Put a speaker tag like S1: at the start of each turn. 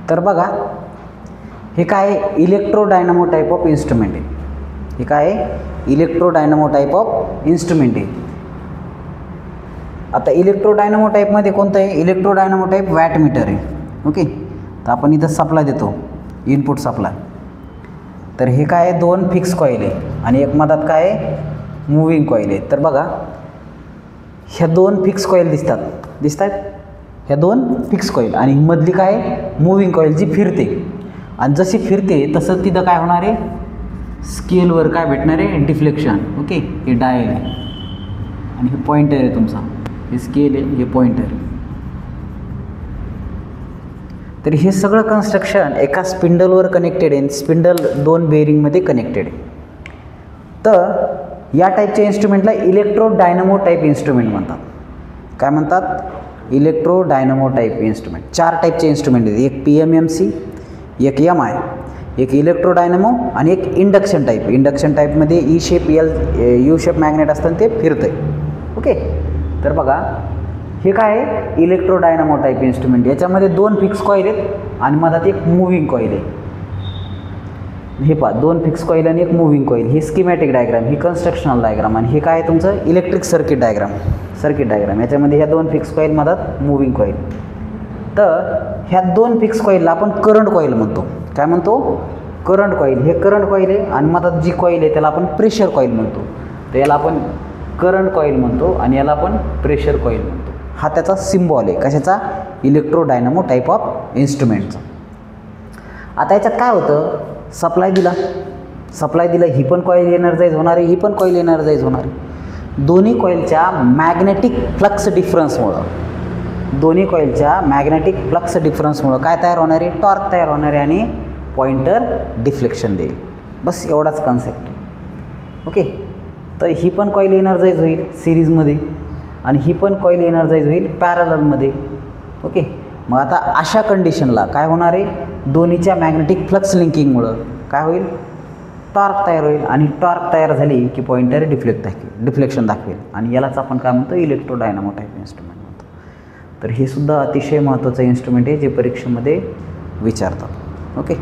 S1: तर बघा हे काय इलेक्ट्रोडायनामो टाईप ऑफ इन्स्ट्रुमेंट आहे. हे काय इलेक्ट्रोडायनामो टाईप ऑफ इन्स्ट्रुमेंट आहे. आता इलेक्ट्रोडायनामो टाईपमध्ये कोणतं आहे? इलेक्ट्रोडायनामो टाईप वॅटमीटर आहे. ओके, तर आपण इथं सप्लाय देतो, इनपुट सप्लाय. तर हे काय दोन फिक्स कॉईल आहे आणि एक मधात काय मूव्हिंग कॉईल आहे. तर बघा ह्या दोन फिक्स कॉईल दिसत आहेत ह्या दोन फिक्स कॉईल आणि मधली काय मूव्हिंग कॉईल जी फिरते. आणि जशी फिरते तसं तिथं काय होणार आहे? स्केलवर काय भेटणार आहे? डिफ्लेक्शन. ओके, हे डायल आहे आणि हे पॉइंटर आहे तुमचा. हे स्केल आहे, हे पॉइंटर आहे. तर हे सगळं कन्स्ट्रक्शन एका स्पिंडलवर कनेक्टेड आहे. स्पिंडल दोन बेरिंगमध्ये कनेक्टेड आहे. तर या टाईपच्या इन्स्ट्रुमेंटला इलेक्ट्रोडायनामो टाईप इन्स्ट्रुमेंट म्हणतात. काय म्हणतात? इलेक्ट्रोडायनामो टाईप इन्स्ट्रुमेंट. 4 टाईपचे इन्स्ट्रुमेंट आहेत. एक PMMC, एक MI, एक इलेक्ट्रोडायनामो आणि एक इंडक्शन टाईप. इंडक्शन टाईपमध्ये E shape U shape magnet असतं ते फिरतं आहे. ओके, तर बघा हे काय आहे? इलेक्ट्रोडायनामो टाईप इन्स्ट्रुमेंट. याच्यामध्ये 2 फिक्स कॉईल आहेत आणि मधात एक मूव्हिंग कॉईल आहे. हे पहा 2 फिक्स कॉईल आणि एक मूव्हिंग कॉईल. ही स्कीमॅटिक डायग्राम, ही कन्स्ट्रक्शनल डायग्राम आणि हे काय आहे तुमचं इलेक्ट्रिक सर्किट डायग्राम. याच्यामध्ये ह्या 2 फिक्स कॉईल मधात मूव्हिंग कॉईल. तर ह्या 2 फिक्स कॉईलला आपण करंट कॉईल म्हणतो. काय म्हणतो? Current coil. हे करंट कॉईल आहे आणि मधात जी कॉईल आहे त्याला आपण प्रेशर कॉईल म्हणतो. तर याला आपण करंट कॉईल म्हणतो आणि याला आपण प्रेशर कॉईल म्हणतो. हा त्याचा सिम्बॉल आहे. कशाचा? इलेक्ट्रोडायनामो टाईप ऑफ इन्स्ट्रुमेंटचा. आता याच्यात काय होतं? सप्लाय दिला, ही पण कॉईल एनर्जाइज होणार आहे, ही पण कॉईल एनर्जाइज होणार आहे. दोन्ही कॉईलच्या मॅग्नेटिक फ्लक्स डिफरन्समुळं काय तयार होणार आहे? टॉर्क तयार होणार आहे आणि पॉइंटर डिफ्लेक्शन देईल. बस एवढाच कन्सेप्ट. ओके, तर ही पण कॉईल एनर्जाइज होईल सिरीजमध्ये आणि ही पण कॉईल एनर्जाइज होईल पॅरललमध्ये. ओके, मग आता अशा कंडिशनला काय होणार आहे? दोन्हीच्या मॅग्नेटिक फ्लक्स लिंकिंगमुळं काय होईल? टॉर्क तयार होईल आणि टॉर्क तयार झाली की पॉइंटर डिफ्लेक्शन दाखवेल आणि यालाच आपण काय म्हणतो? इलेक्ट्रोडायनामो टाईप इन्स्ट्रुमेंट म्हणतो. तर हे सुद्धा अतिशय महत्त्वाचं इन्स्ट्रुमेंट आहे जे परीक्षेमध्ये विचारतात. ओके.